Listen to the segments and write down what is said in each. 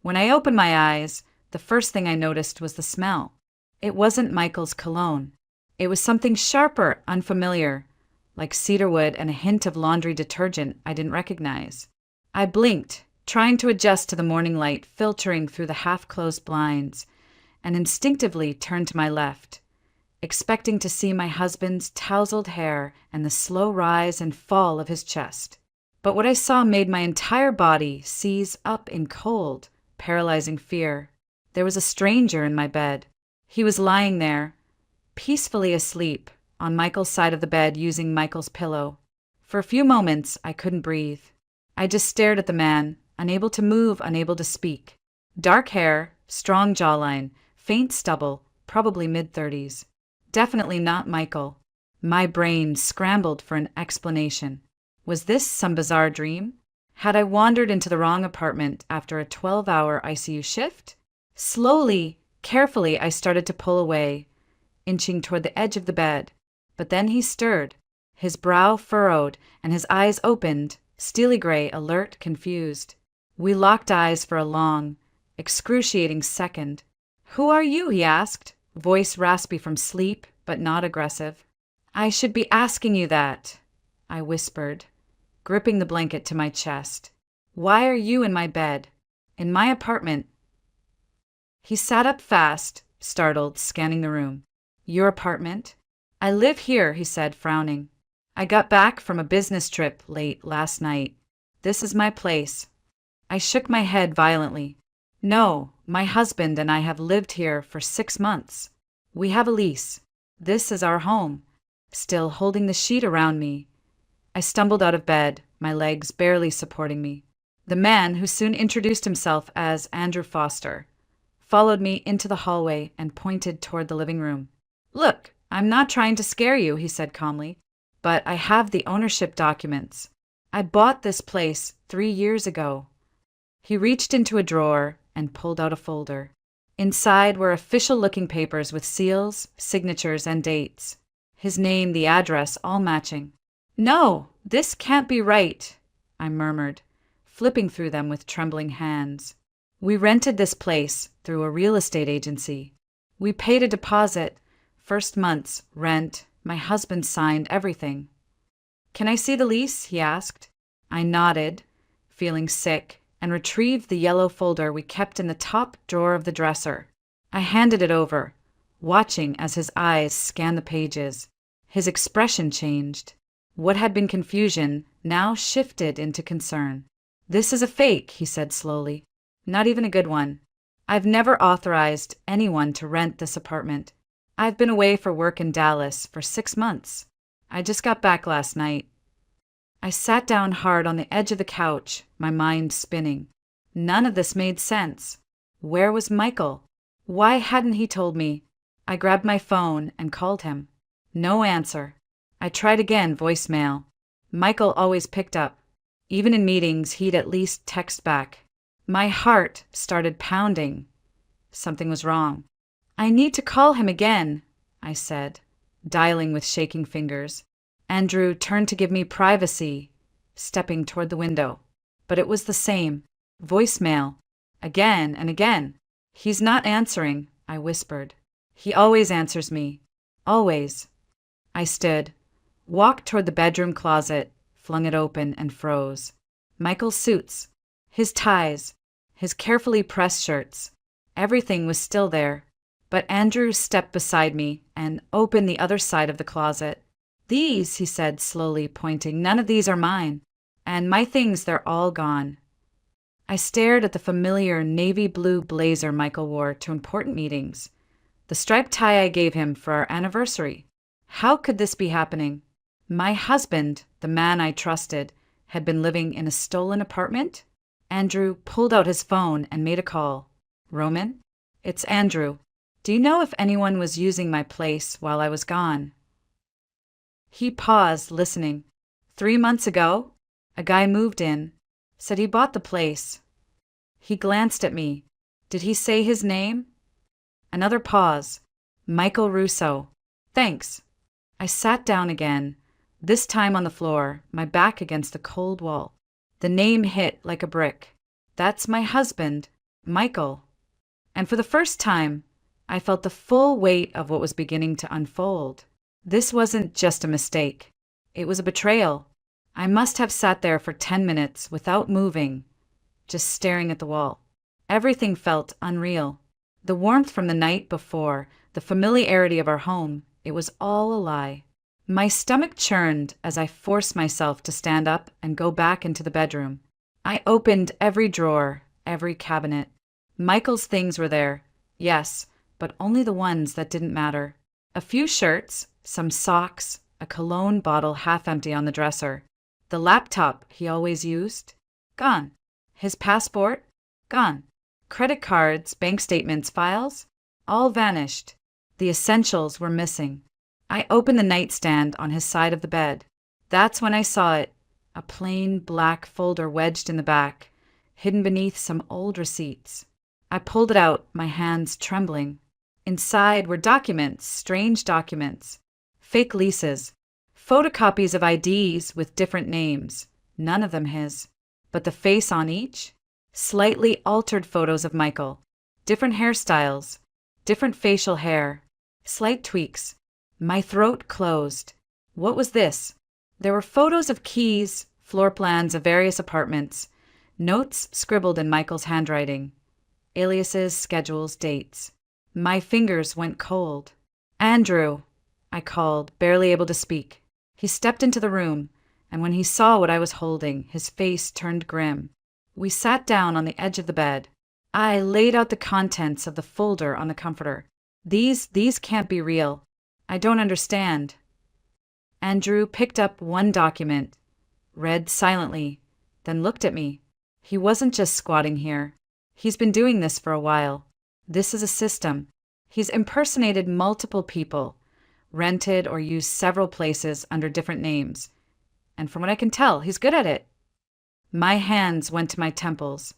When I opened my eyes, the first thing I noticed was the smell. It wasn't Michael's cologne. It was something sharper, unfamiliar, like cedarwood and a hint of laundry detergent I didn't recognize. I blinked, trying to adjust to the morning light filtering through the half-closed blinds, and instinctively turned to my left, expecting to see my husband's tousled hair and the slow rise and fall of his chest. But what I saw made my entire body seize up in cold, paralyzing fear. There was a stranger in my bed. He was lying there, peacefully asleep, on Michael's side of the bed using Michael's pillow. For a few moments, I couldn't breathe. I just stared at the man, unable to move, unable to speak. Dark hair, strong jawline, faint stubble, probably mid-30s. Definitely not Michael. My brain scrambled for an explanation. Was this some bizarre dream? Had I wandered into the wrong apartment after a 12-hour ICU shift? Slowly, carefully, I started to pull away, inching toward the edge of the bed. But then he stirred, his brow furrowed and his eyes opened, steely gray, alert, confused. We locked eyes for a long, excruciating second. "Who are you?" he asked, voice raspy from sleep, but not aggressive. "I should be asking you that," I whispered, gripping the blanket to my chest. "Why are you in my bed? In my apartment?" He sat up fast, startled, scanning the room. "Your apartment?" "I live here," he said, frowning. "I got back from a business trip late last night. This is my place." I shook my head violently. "No, my husband and I have lived here for 6 months. We have a lease. This is our home." Still holding the sheet around me, I stumbled out of bed, my legs barely supporting me. The man, who soon introduced himself as Andrew Foster, followed me into the hallway and pointed toward the living room. "Look, I'm not trying to scare you," he said calmly, "but I have the ownership documents. I bought this place 3 years ago." He reached into a drawer and pulled out a folder. Inside were official-looking papers with seals, signatures, and dates. His name, the address, all matching. "No, this can't be right," I murmured, flipping through them with trembling hands. "We rented this place through a real estate agency. We paid a deposit, first month's rent. My husband signed everything." "Can I see the lease?" he asked. I nodded, feeling sick, and retrieved the yellow folder we kept in the top drawer of the dresser. I handed it over, watching as his eyes scanned the pages. His expression changed. What had been confusion now shifted into concern. "This is a fake," he said slowly. "Not even a good one. I've never authorized anyone to rent this apartment. I've been away for work in Dallas for 6 months. I just got back last night." I sat down hard on the edge of the couch, my mind spinning. None of this made sense. Where was Michael? Why hadn't he told me? I grabbed my phone and called him. No answer. I tried again, voicemail. Michael always picked up. Even in meetings, he'd at least text back. My heart started pounding. Something was wrong. "I need to call him again," I said, dialing with shaking fingers. Andrew turned to give me privacy, stepping toward the window. But it was the same. Voicemail. Again and again. "He's not answering," I whispered. "He always answers me. Always." I stood, walked toward the bedroom closet, flung it open, and froze. Michael's suits, his ties, his carefully pressed shirts. Everything was still there. But Andrew stepped beside me and opened the other side of the closet. "These," he said, slowly pointing, "none of these are mine. And my things, they're all gone." I stared at the familiar navy blue blazer Michael wore to important meetings, the striped tie I gave him for our anniversary. How could this be happening? My husband, the man I trusted, had been living in a stolen apartment? Andrew pulled out his phone and made a call. "Roman? It's Andrew. Do you know if anyone was using my place while I was gone?" He paused, listening. 3 months ago, a guy moved in, said he bought the place. He glanced at me. Did he say his name? Another pause. "Michael Russo. Thanks." I sat down again, this time on the floor, my back against the cold wall. The name hit like a brick. "That's my husband." Michael. And for the first time, I felt the full weight of what was beginning to unfold. This wasn't just a mistake. It was a betrayal. I must have sat there for 10 minutes without moving, just staring at the wall. Everything felt unreal. The warmth from the night before, the familiarity of our home, it was all a lie. My stomach churned as I forced myself to stand up and go back into the bedroom. I opened every drawer, every cabinet. Michael's things were there, yes, but only the ones that didn't matter. A few shirts, some socks, a cologne bottle half empty on the dresser. The laptop he always used? Gone. His passport? Gone. Credit cards, bank statements, files? All vanished. The essentials were missing. I opened the nightstand on his side of the bed. That's when I saw it, a plain black folder wedged in the back, hidden beneath some old receipts. I pulled it out, my hands trembling. Inside were documents, strange documents. Fake leases. Photocopies of IDs with different names. None of them his. But the face on each? Slightly altered photos of Michael. Different hairstyles. Different facial hair. Slight tweaks. My throat closed. What was this? There were photos of keys, floor plans of various apartments, notes scribbled in Michael's handwriting, aliases, schedules, dates. My fingers went cold. Andrew, I called, barely able to speak. He stepped into the room, and when he saw what I was holding, his face turned grim. We sat down on the edge of the bed. I laid out the contents of the folder on the comforter. These can't be real. I don't understand. Andrew picked up one document, read silently, then looked at me. He wasn't just squatting here. He's been doing this for a while. This is a system. He's impersonated multiple people, rented or used several places under different names. And from what I can tell, he's good at it. My hands went to my temples.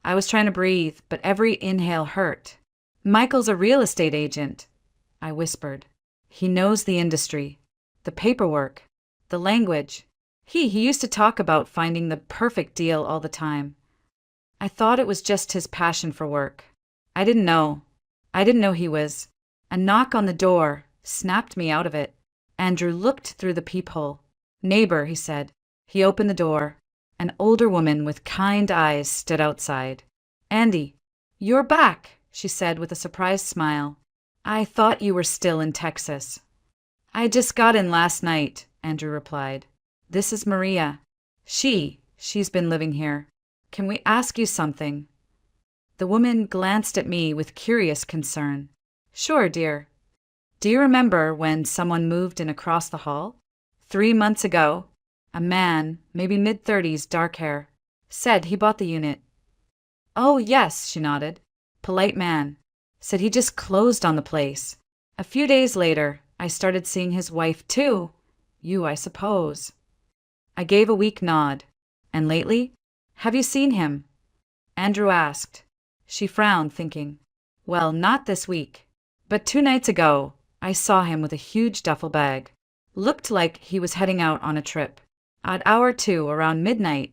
I was trying to breathe, but every inhale hurt. Michael's a real estate agent, I whispered. He knows the industry, the paperwork, the language. He used to talk about finding the perfect deal all the time. I thought it was just his passion for work. I didn't know he was. A knock on the door snapped me out of it. Andrew looked through the peephole. Neighbor, he said. He opened the door. An older woman with kind eyes stood outside. Andy, you're back, she said with a surprised smile. I thought you were still in Texas. I just got in last night, Andrew replied. This is Maria. She's been living here. Can we ask you something? The woman glanced at me with curious concern. Sure, dear. Do you remember when someone moved in across the hall? 3 months ago, a man, maybe mid-30s, dark hair, said he bought the unit. Oh, yes, she nodded. Polite man. Said he just closed on the place. A few days later, I started seeing his wife too. You, I suppose. I gave a weak nod. And lately? Have you seen him? Andrew asked. She frowned, thinking, well, not this week. But 2 nights ago, I saw him with a huge duffel bag. Looked like he was heading out on a trip. At hour 2, around midnight.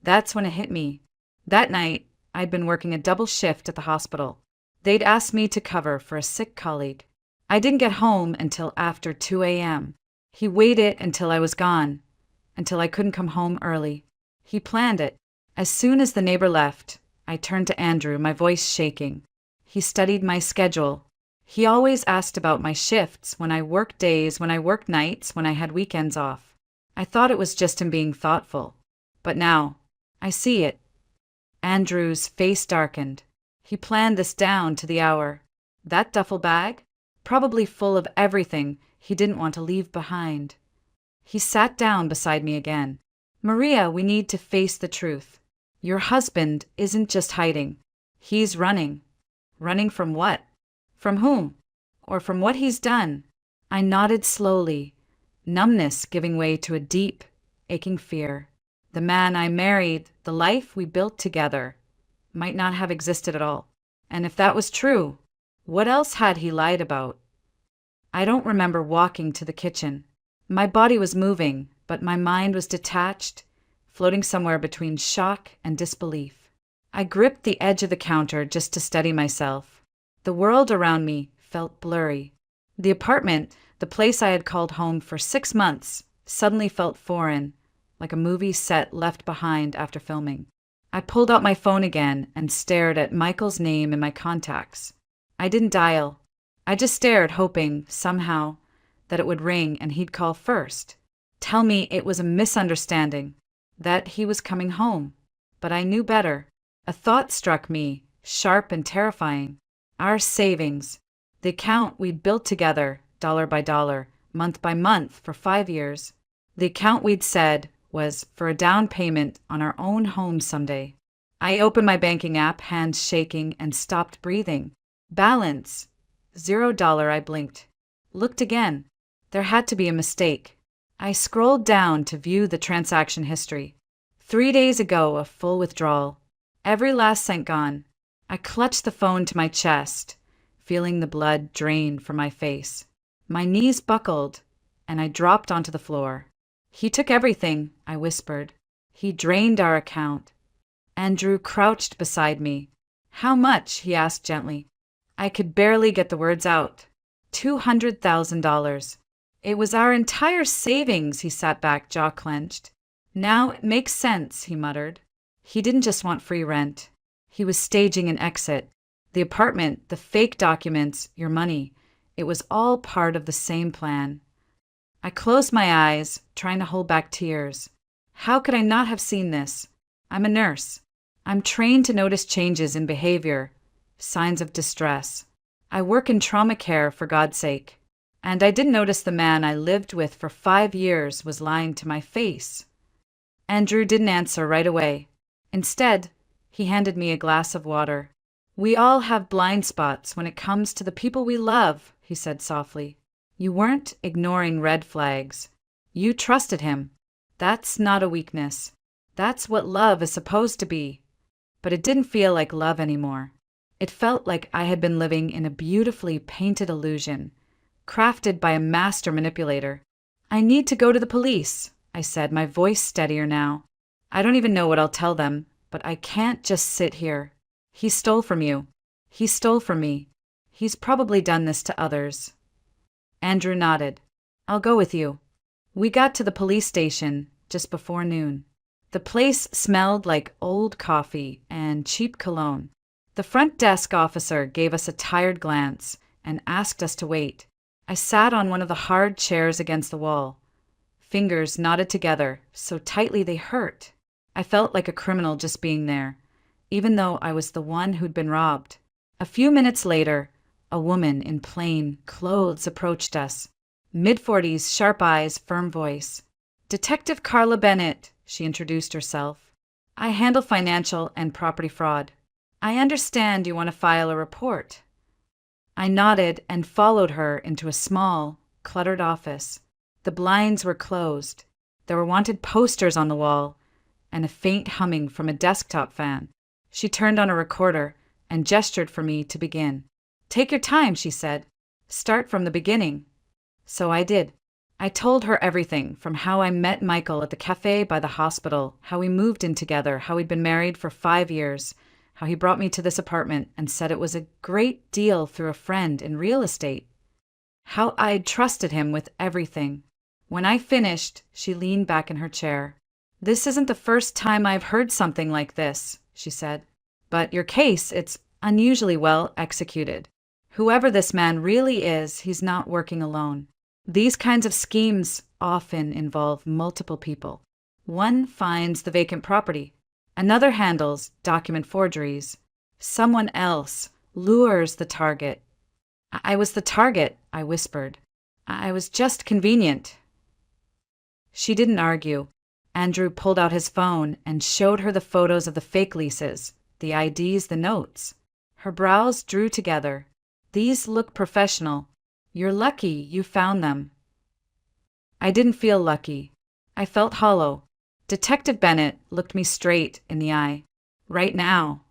That's when it hit me. That night, I'd been working a double shift at the hospital. They'd asked me to cover for a sick colleague. I didn't get home until after 2 a.m. He waited until I was gone, until I couldn't come home early. He planned it. As soon as the neighbor left, I turned to Andrew, my voice shaking. He studied my schedule. He always asked about my shifts, when I worked days, when I worked nights, when I had weekends off. I thought it was just him being thoughtful. But now, I see it. Andrew's face darkened. He planned this down to the hour. That duffel bag? Probably full of everything he didn't want to leave behind. He sat down beside me again. Maria, we need to face the truth. Your husband isn't just hiding. He's running. Running from what? From whom? Or from what he's done? I nodded slowly, numbness giving way to a deep, aching fear. The man I married, the life we built together, might not have existed at all. And if that was true, what else had he lied about? I don't remember walking to the kitchen. My body was moving, but my mind was detached, floating somewhere between shock and disbelief. I gripped the edge of the counter just to steady myself. The world around me felt blurry. The apartment, the place I had called home for 6 months, suddenly felt foreign, like a movie set left behind after filming. I pulled out my phone again and stared at Michael's name in my contacts. I didn't dial. I just stared, hoping, somehow, that it would ring and he'd call first. Tell me it was a misunderstanding, that he was coming home. But I knew better. A thought struck me, sharp and terrifying. Our savings, the account we'd built together, dollar by dollar, month by month for 5 years. The account we'd said was for a down payment on our own home someday. I opened my banking app, hands shaking, and stopped breathing. Balance. $0. I blinked. Looked again. There had to be a mistake. I scrolled down to view the transaction history. 3 days ago, a full withdrawal. Every last cent gone. I clutched the phone to my chest, feeling the blood drain from my face. My knees buckled, and I dropped onto the floor. He took everything, I whispered. He drained our account. Andrew crouched beside me. How much? He asked gently. I could barely get the words out. $200,000. It was our entire savings, he sat back, jaw clenched. Now it makes sense, he muttered. He didn't just want free rent. He was staging an exit. The apartment, the fake documents, your money. It was all part of the same plan. I closed my eyes, trying to hold back tears. How could I not have seen this? I'm a nurse. I'm trained to notice changes in behavior, signs of distress. I work in trauma care, for God's sake. And I didn't notice the man I lived with for 5 years was lying to my face. Andrew didn't answer right away. Instead, he handed me a glass of water. We all have blind spots when it comes to the people we love, he said softly. You weren't ignoring red flags. You trusted him. That's not a weakness. That's what love is supposed to be. But it didn't feel like love anymore. It felt like I had been living in a beautifully painted illusion, crafted by a master manipulator. I need to go to the police, I said, my voice steadier now. I don't even know what I'll tell them, but I can't just sit here. He stole from you. He stole from me. He's probably done this to others. Andrew nodded. I'll go with you. We got to the police station just before noon. The place smelled like old coffee and cheap cologne. The front desk officer gave us a tired glance and asked us to wait. I sat on one of the hard chairs against the wall. Fingers knotted together so tightly they hurt. I felt like a criminal just being there, even though I was the one who'd been robbed. A few minutes later, a woman in plain clothes approached us. Mid-40s, sharp eyes, firm voice. Detective Carla Bennett, she introduced herself. I handle financial and property fraud. I understand you want to file a report. I nodded and followed her into a small, cluttered office. The blinds were closed. There were wanted posters on the wall and a faint humming from a desktop fan. She turned on a recorder and gestured for me to begin. Take your time, she said. Start from the beginning. So I did. I told her everything, from how I met Michael at the cafe by the hospital, how we moved in together, how we'd been married for 5 years, how he brought me to this apartment and said it was a great deal through a friend in real estate, how I'd trusted him with everything. When I finished, she leaned back in her chair. This isn't the first time I've heard something like this, she said. But your case, it's unusually well executed. Whoever this man really is, he's not working alone. These kinds of schemes often involve multiple people. One finds the vacant property. Another handles document forgeries. Someone else lures the target. I was the target, I whispered. I was just convenient. She didn't argue. Andrew pulled out his phone and showed her the photos of the fake leases, the IDs, the notes. Her brows drew together. These look professional. You're lucky you found them. I didn't feel lucky. I felt hollow. Detective Bennett looked me straight in the eye. Right now,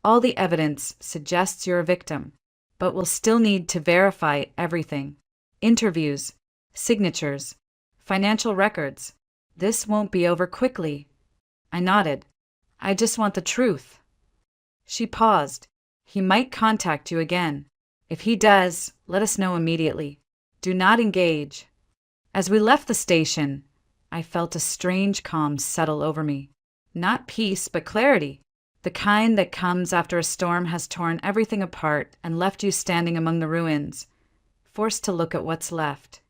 all the evidence suggests you're a victim, but we'll still need to verify everything. Interviews, signatures, financial records. This won't be over quickly. I nodded. I just want the truth. She paused. He might contact you again. If he does, let us know immediately. Do not engage. As we left the station, I felt a strange calm settle over me. Not peace, but clarity. The kind that comes after a storm has torn everything apart and left you standing among the ruins, forced to look at what's left.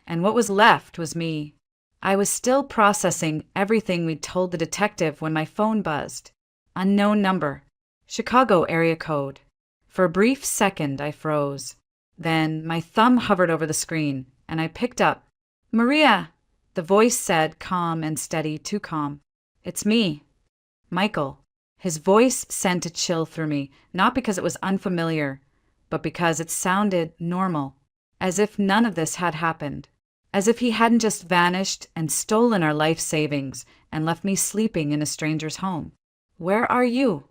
And what was left was me. I was still processing everything we'd told the detective when my phone buzzed. Unknown number. Chicago area code. For a brief second, I froze. Then my thumb hovered over the screen, and I picked up. Maria! The voice said, calm and steady, too calm. It's me. Michael. His voice sent a chill through me, not because it was unfamiliar, but because it sounded normal, as if none of this had happened, as if he hadn't just vanished and stolen our life savings and left me sleeping in a stranger's home. Where are you?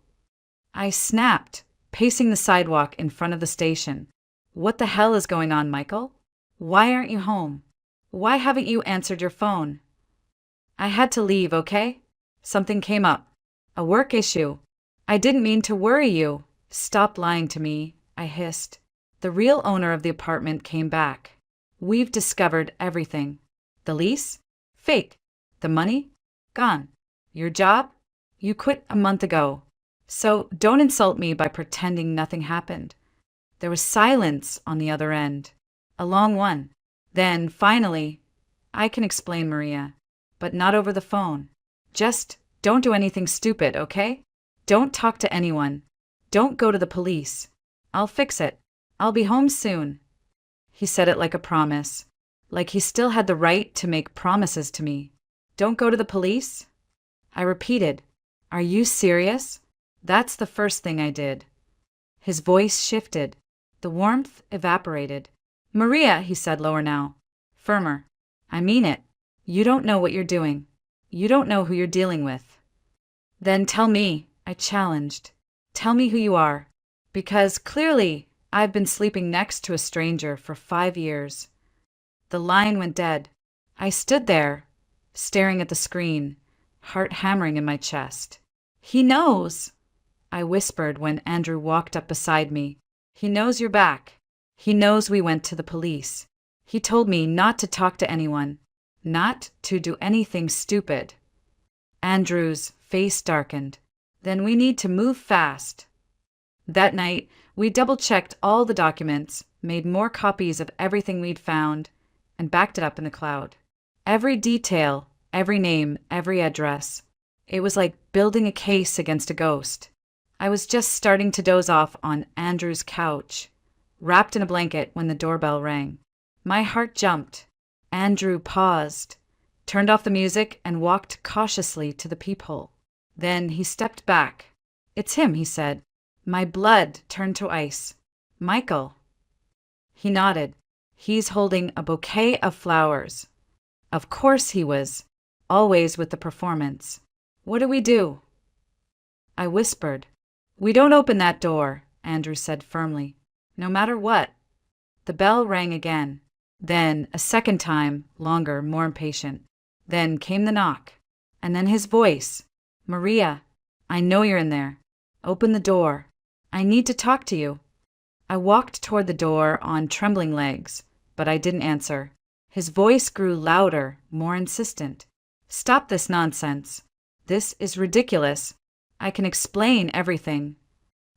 I snapped, pacing the sidewalk in front of the station. What the hell is going on, Michael? Why aren't you home? Why haven't you answered your phone? I had to leave, okay? Something came up. A work issue. I didn't mean to worry you. Stop lying to me, I hissed. The real owner of the apartment came back. We've discovered everything. The lease? Fake. The money? Gone. Your job? You quit a month ago. So don't insult me by pretending nothing happened. There was silence on the other end. A long one. Then, finally, I can explain, Maria, but not over the phone. Just don't do anything stupid, okay? Don't talk to anyone. Don't go to the police. I'll fix it. I'll be home soon. He said it like a promise, like he still had the right to make promises to me. Don't go to the police? I repeated, Are you serious? That's the first thing I did. His voice shifted. The warmth evaporated. Maria, he said lower now. Firmer. I mean it. You don't know what you're doing. You don't know who you're dealing with. Then tell me, I challenged. Tell me who you are. Because clearly, I've been sleeping next to a stranger for 5 years. The line went dead. I stood there, staring at the screen, heart hammering in my chest. He knows, I whispered when Andrew walked up beside me. He knows you're back. He knows we went to the police. He told me not to talk to anyone, not to do anything stupid. Andrew's face darkened. Then we need to move fast. That night, we double-checked all the documents, made more copies of everything we'd found, and backed it up in the cloud. Every detail, every name, every address. It was like building a case against a ghost. I was just starting to doze off on Andrew's couch, wrapped in a blanket when the doorbell rang. My heart jumped. Andrew paused, turned off the music, and walked cautiously to the peephole. Then he stepped back. It's him, he said. My blood turned to ice. Michael. He nodded. He's holding a bouquet of flowers. Of course he was, always with the performance. What do we do? I whispered. We don't open that door, Andrew said firmly. No matter what. The bell rang again. Then, a second time, longer, more impatient. Then came the knock. And then his voice. Maria, I know you're in there. Open the door. I need to talk to you. I walked toward the door on trembling legs, but I didn't answer. His voice grew louder, more insistent. Stop this nonsense. This is ridiculous. I can explain everything.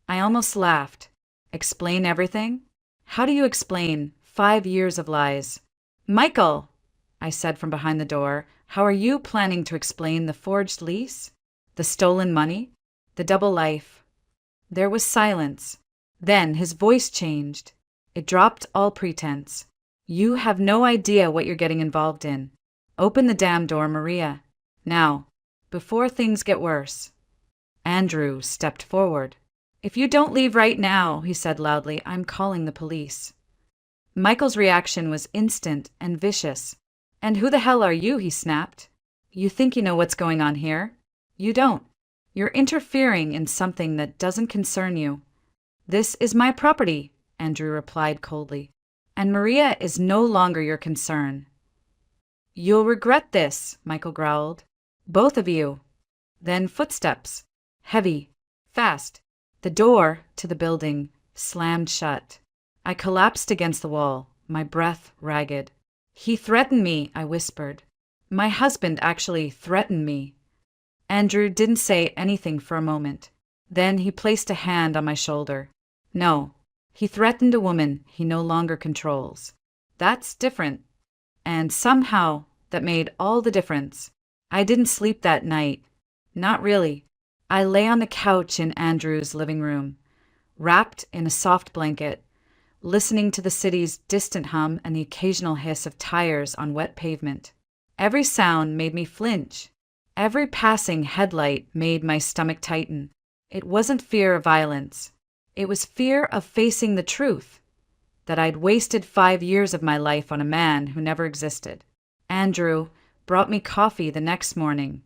I almost laughed. Explain everything? How do you explain 5 years of lies? Michael, I said from behind the door, how are you planning to explain the forged lease? The stolen money? The double life? There was silence. Then his voice changed. It dropped all pretense. You have no idea what you're getting involved in. Open the damn door, Maria. Now, before things get worse. Andrew stepped forward. If you don't leave right now, he said loudly, I'm calling the police. Michael's reaction was instant and vicious. And who the hell are you, he snapped. You think you know what's going on here? You don't. You're interfering in something that doesn't concern you. This is my property, Andrew replied coldly. And Maria is no longer your concern. You'll regret this, Michael growled. Both of you. Then footsteps. Heavy. Fast. The door to the building slammed shut. I collapsed against the wall, my breath ragged. "He threatened me," I whispered. "My husband actually threatened me." Andrew didn't say anything for a moment. Then he placed a hand on my shoulder. "No, he threatened a woman he no longer controls. That's different." And somehow that made all the difference. I didn't sleep that night. Not really. I lay on the couch in Andrew's living room, wrapped in a soft blanket, listening to the city's distant hum and the occasional hiss of tires on wet pavement. Every sound made me flinch. Every passing headlight made my stomach tighten. It wasn't fear of violence. It was fear of facing the truth, that I'd wasted 5 years of my life on a man who never existed. Andrew brought me coffee the next morning,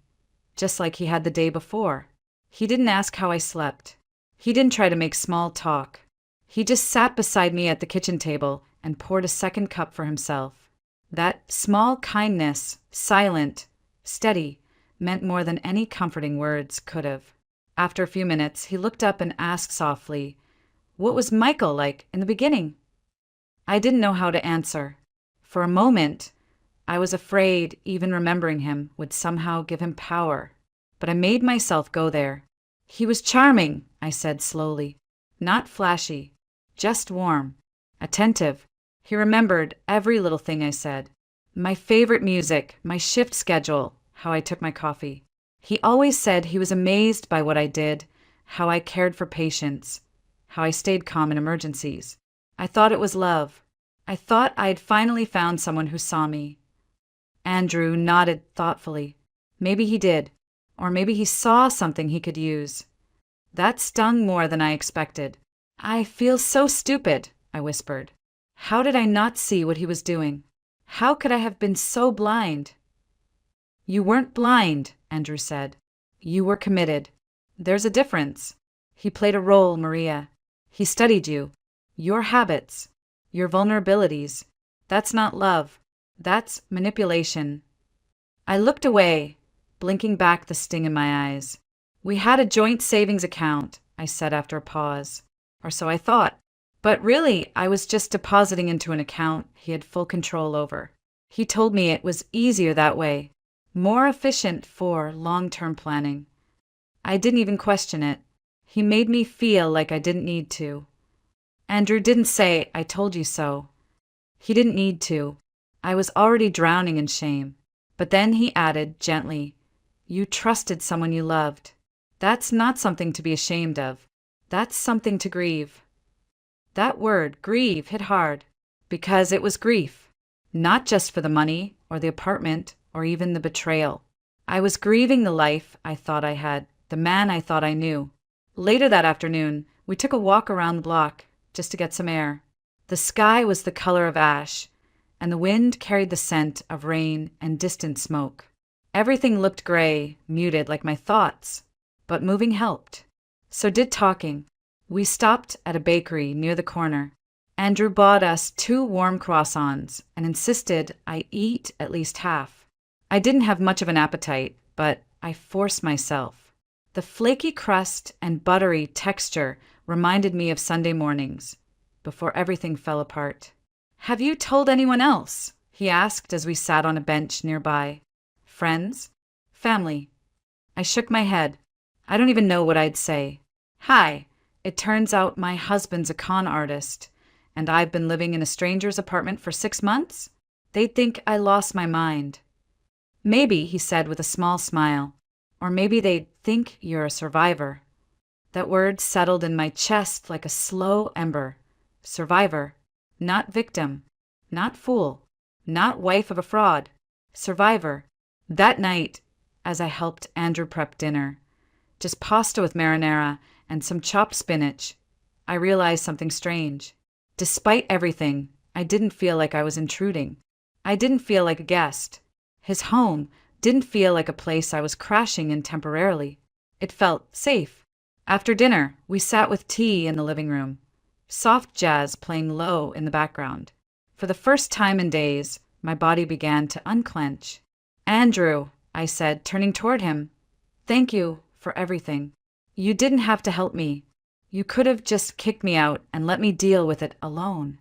just like he had the day before. He didn't ask how I slept. He didn't try to make small talk. He just sat beside me at the kitchen table and poured a second cup for himself. That small kindness, silent, steady, meant more than any comforting words could have. After a few minutes, he looked up and asked softly, "What was Michael like in the beginning?" I didn't know how to answer. For a moment, I was afraid even remembering him would somehow give him power. But I made myself go there. "He was charming," I said slowly. "Not flashy, just warm, attentive." He remembered every little thing I said. My favorite music, my shift schedule, how I took my coffee. He always said he was amazed by what I did, how I cared for patients, how I stayed calm in emergencies. I thought it was love. I thought I had finally found someone who saw me. Andrew nodded thoughtfully. Maybe he did, or maybe he saw something he could use. That stung more than I expected. "I feel so stupid," I whispered. How did I not see what he was doing? How could I have been so blind? "You weren't blind," Andrew said. "You were committed. There's a difference. He played a role, Maria. He studied you, your habits, your vulnerabilities. That's not love. That's manipulation." I looked away, blinking back the sting in my eyes. "We had a joint savings account," I said after a pause. Or so I thought. But really, I was just depositing into an account he had full control over. He told me it was easier that way, more efficient for long-term planning. I didn't even question it. He made me feel like I didn't need to. Andrew didn't say, "I told you so." He didn't need to. I was already drowning in shame. But then he added gently, "You trusted someone you loved. That's not something to be ashamed of. That's something to grieve." That word, grieve, hit hard, because it was grief, not just for the money or the apartment or even the betrayal. I was grieving the life I thought I had, the man I thought I knew. Later that afternoon, we took a walk around the block just to get some air. The sky was the color of ash, and the wind carried the scent of rain and distant smoke. Everything looked gray, muted like my thoughts, but moving helped. So did talking. We stopped at a bakery near the corner. Andrew bought us 2 warm croissants and insisted I eat at least half. I didn't have much of an appetite, but I forced myself. The flaky crust and buttery texture reminded me of Sunday mornings, before everything fell apart. "Have you told anyone else?" he asked as we sat on a bench nearby. "Friends? Family?" I shook my head. I don't even know what I'd say. "Hi. It turns out my husband's a con artist, and I've been living in a stranger's apartment for 6 months? They'd think I lost my mind." "Maybe," he said with a small smile, "or maybe they'd think you're a survivor." That word settled in my chest like a slow ember. Survivor. Not victim. Not fool. Not wife of a fraud. Survivor. That night, as I helped Andrew prep dinner, just pasta with marinara and some chopped spinach, I realized something strange. Despite everything, I didn't feel like I was intruding. I didn't feel like a guest. His home didn't feel like a place I was crashing in temporarily. It felt safe. After dinner, we sat with tea in the living room, soft jazz playing low in the background. For the first time in days, my body began to unclench. "Andrew," I said, turning toward him, "thank you for everything. You didn't have to help me. You could have just kicked me out and let me deal with it alone.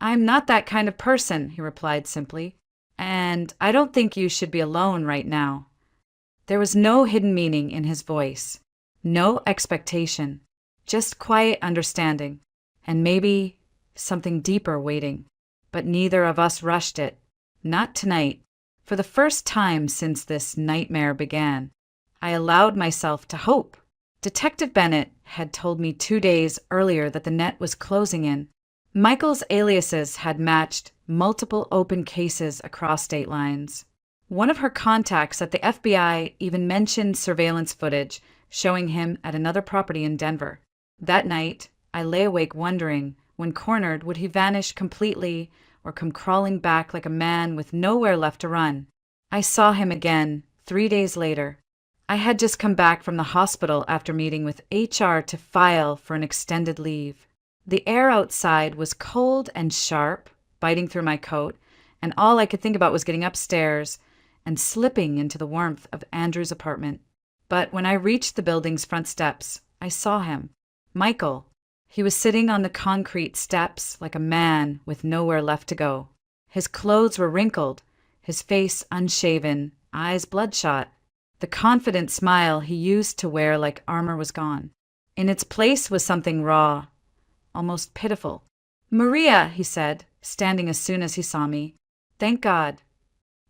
I'm not that kind of person, he replied simply, and I don't think you should be alone right now. There was no hidden meaning in his voice, no expectation, just quiet understanding, and maybe something deeper waiting. But neither of us rushed it. Not tonight. For the first time since this nightmare began, I allowed myself to hope. Detective Bennett had told me 2 days earlier that the net was closing in. Michael's aliases had matched multiple open cases across state lines. One of her contacts at the FBI even mentioned surveillance footage showing him at another property in Denver. That night, I lay awake wondering, when cornered, would he vanish completely or come crawling back like a man with nowhere left to run? I saw him again 3 days later. I had just come back from the hospital after meeting with HR to file for an extended leave. The air outside was cold and sharp, biting through my coat, and all I could think about was getting upstairs and slipping into the warmth of Andrew's apartment. But when I reached the building's front steps, I saw him. Michael. He was sitting on the concrete steps like a man with nowhere left to go. His clothes were wrinkled, his face unshaven, eyes bloodshot. The confident smile he used to wear like armor was gone. In its place was something raw, almost pitiful. "Maria," he said, standing as soon as he saw me. "Thank God."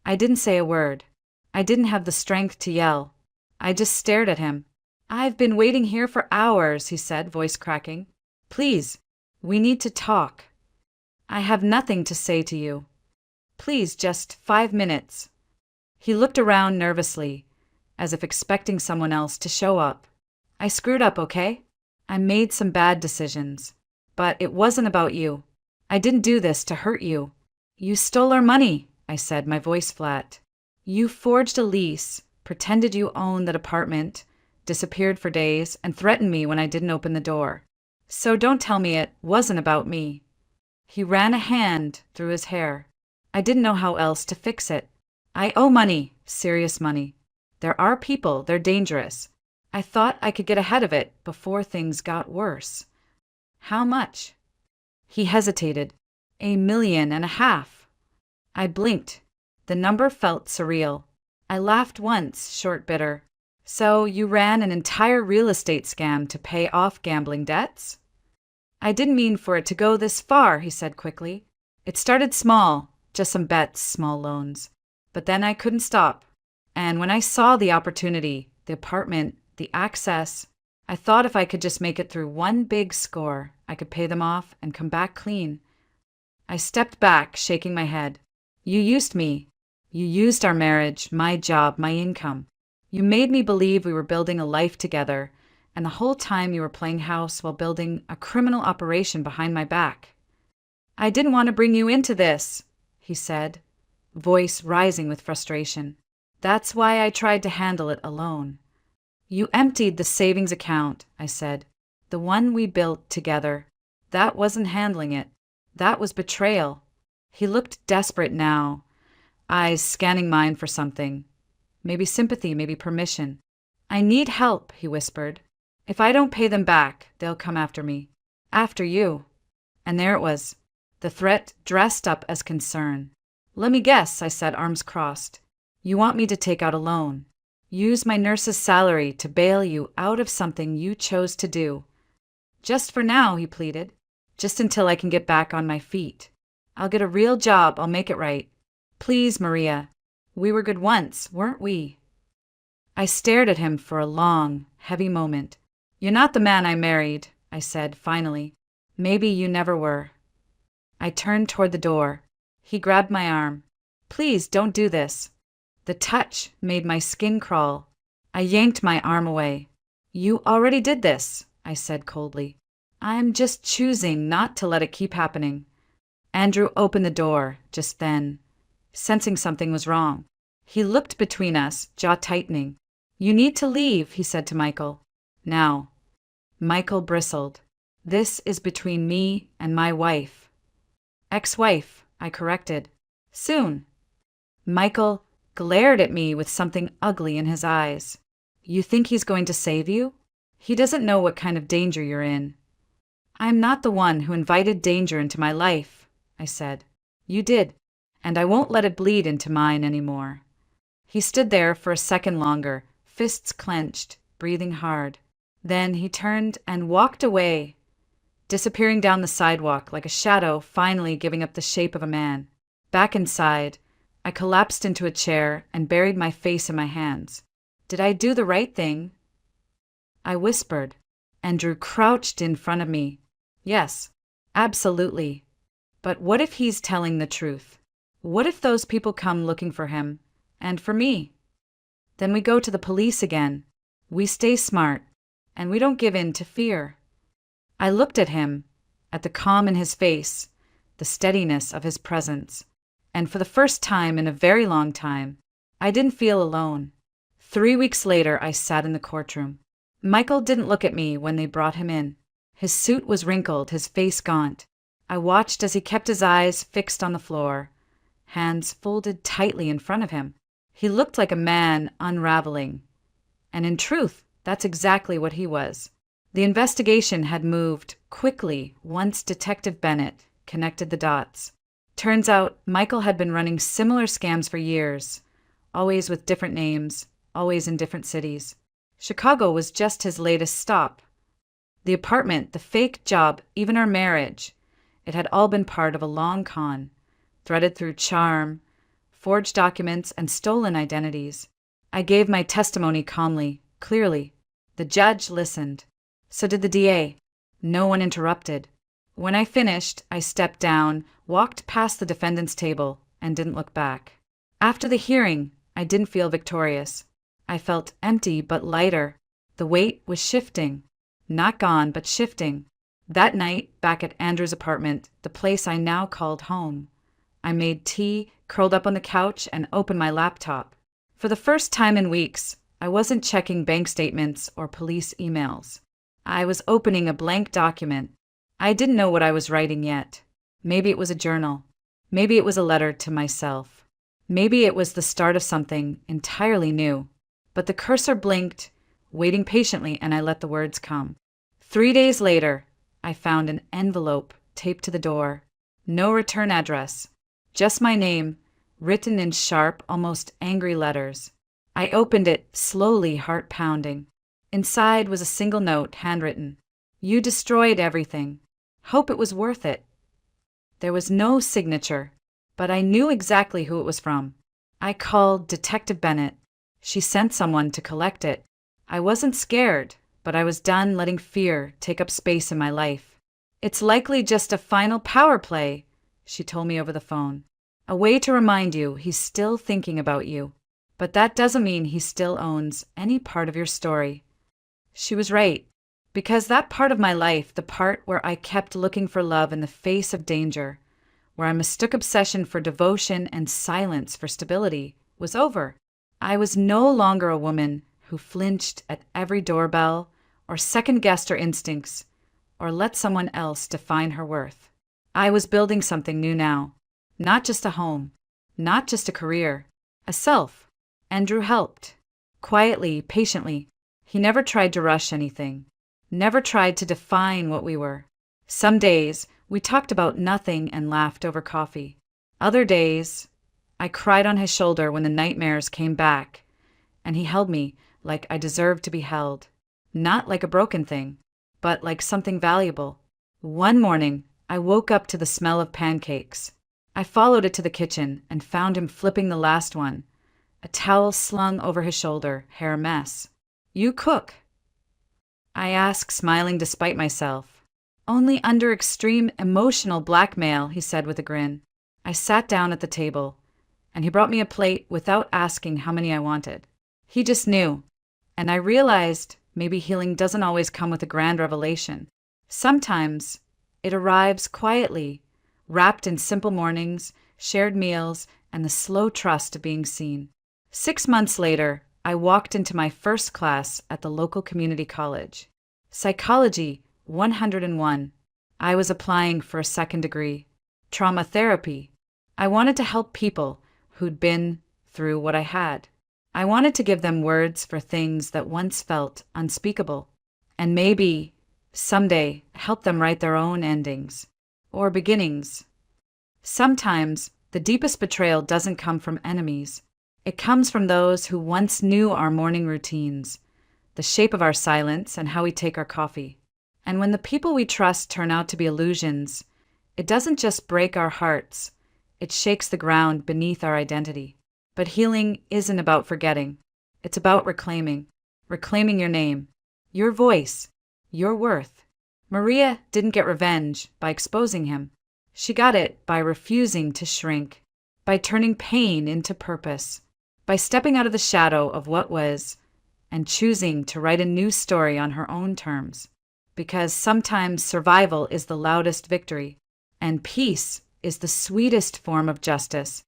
I didn't say a word. I didn't have the strength to yell. I just stared at him. "I've been waiting here for hours," he said, voice cracking. "Please, we need to talk. I have nothing to say to you. Please, just 5 minutes." He looked around nervously, as if expecting someone else to show up. "I screwed up, okay? I made some bad decisions. But it wasn't about you. I didn't do this to hurt you. You stole our money," I said, my voice flat. "You forged a lease, pretended you owned that apartment, disappeared for days, and threatened me when I didn't open the door. So don't tell me it wasn't about me." He ran a hand through his hair. I didn't know how else to fix it. "I owe money, serious money. There are people, they're dangerous. I thought I could get ahead of it before things got worse." "How much?" He hesitated. "1.5 million." I blinked. The number felt surreal. I laughed once, short, bitter. "So you ran an entire real estate scam to pay off gambling debts?" "I didn't mean for it to go this far," he said quickly. "It started small, just some bets, small loans. But then I couldn't stop. And when I saw the opportunity, the apartment, the access, I thought if I could just make it through one big score, I could pay them off and come back clean." I stepped back, shaking my head. "You used me. You used our marriage, my job, my income. You made me believe we were building a life together, and the whole time you were playing house while building a criminal operation behind my back." "I didn't want to bring you into this," he said, voice rising with frustration. "That's why I tried to handle it alone." "You emptied the savings account," I said, "the one we built together. That wasn't handling it. That was betrayal." He looked desperate now, eyes scanning mine for something. Maybe sympathy, maybe permission. "I need help," he whispered. "If I don't pay them back, they'll come after me. After you." And there it was, the threat dressed up as concern. "Let me guess," I said, arms crossed. "You want me to take out a loan. Use my nurse's salary to bail you out of something you chose to do." "Just for now," he pleaded. "Just until I can get back on my feet. I'll get a real job, I'll make it right. Please, Maria. We were good once, weren't we?" I stared at him for a long, heavy moment. "You're not the man I married," I said, finally. "Maybe you never were." I turned toward the door. He grabbed my arm. "Please, don't do this." The touch made my skin crawl. I yanked my arm away. "You already did this," I said coldly. "I'm just choosing not to let it keep happening." Andrew opened the door just then, sensing something was wrong. He looked between us, jaw tightening. "You need to leave," he said to Michael. "Now." Michael bristled. "This is between me and my wife." "Ex-wife," I corrected. "Soon." Michael glared at me with something ugly in his eyes. "You think he's going to save you?" He doesn't know what kind of danger you're in." "I'm not the one who invited danger into my life," I said. "You did, and I won't let it bleed into mine anymore." He stood there for a second longer, fists clenched, breathing hard. Then he turned and walked away, disappearing down the sidewalk like a shadow finally giving up the shape of a man. Back inside, I collapsed into a chair and buried my face in my hands. Did I do the right thing? I whispered. Andrew crouched in front of me. Yes, absolutely. But what if he's telling the truth? What if those people come looking for him, and for me? Then we go to the police again. We stay smart, and we don't give in to fear. I looked at him, at the calm in his face, the steadiness of his presence, and for the first time in a very long time, I didn't feel alone. 3 weeks later, I sat in the courtroom. Michael didn't look at me when they brought him in. His suit was wrinkled, his face gaunt. I watched as he kept his eyes fixed on the floor, hands folded tightly in front of him. He looked like a man unraveling. And in truth, that's exactly what he was. The investigation had moved quickly once Detective Bennett connected the dots. Turns out Michael had been running similar scams for years, always with different names, always in different cities. Chicago was just his latest stop. The apartment, the fake job, even our marriage, it had all been part of a long con, threaded through charm, forged documents, and stolen identities. I gave my testimony calmly, clearly. The judge listened. So did the DA. No one interrupted. When I finished, I stepped down, walked past the defendant's table, and didn't look back. After the hearing, I didn't feel victorious. I felt empty but lighter. The weight was shifting. Not gone, but shifting. That night, back at Andrew's apartment, the place I now called home, I made tea, curled up on the couch, and opened my laptop. For the first time in weeks, I wasn't checking bank statements or police emails. I was opening a blank document. I didn't know what I was writing yet. Maybe it was a journal. Maybe it was a letter to myself. Maybe it was the start of something entirely new. But the cursor blinked, waiting patiently, and I let the words come. 3 days later, I found an envelope taped to the door. No return address. Just my name, written in sharp, almost angry letters. I opened it, slowly, heart pounding. Inside was a single note, handwritten. "You destroyed everything. Hope it was worth it." There was no signature, but I knew exactly who it was from. I called Detective Bennett. She sent someone to collect it. I wasn't scared, but I was done letting fear take up space in my life. "It's likely just a final power play," she told me over the phone. "A way to remind you he's still thinking about you. But that doesn't mean he still owns any part of your story." She was right, because that part of my life, the part where I kept looking for love in the face of danger, where I mistook obsession for devotion and silence for stability, was over. I was no longer a woman who flinched at every doorbell or second-guessed her instincts or let someone else define her worth. I was building something new now. Not just a home, not just a career, a self. Andrew helped. Quietly, patiently. He never tried to rush anything. Never tried to define what we were. Some days, we talked about nothing and laughed over coffee. Other days, I cried on his shoulder when the nightmares came back, and he held me like I deserved to be held. Not like a broken thing, but like something valuable. One morning, I woke up to the smell of pancakes. I followed it to the kitchen and found him flipping the last one, a towel slung over his shoulder, hair a mess. "You cook?" I asked, smiling despite myself. "Only under extreme emotional blackmail," he said with a grin. I sat down at the table, and he brought me a plate without asking how many I wanted. He just knew, and I realized maybe healing doesn't always come with a grand revelation. Sometimes it arrives quietly, wrapped in simple mornings, shared meals, and the slow trust of being seen. 6 months later, I walked into my first class at the local community college. Psychology 101. I was applying for a second degree. Trauma therapy. I wanted to help people who'd been through what I had. I wanted to give them words for things that once felt unspeakable. and maybe someday help them write their own endings or beginnings. Sometimes the deepest betrayal doesn't come from enemies. It comes from those who once knew our morning routines, the shape of our silence, and how we take our coffee. And when the people we trust turn out to be illusions, it doesn't just break our hearts, it shakes the ground beneath our identity. But healing isn't about forgetting. It's about reclaiming your name, your voice, your worth. Maria didn't get revenge by exposing him. She got it by refusing to shrink, by turning pain into purpose, by stepping out of the shadow of what was and choosing to write a new story on her own terms. Because sometimes survival is the loudest victory, and peace is the sweetest form of justice.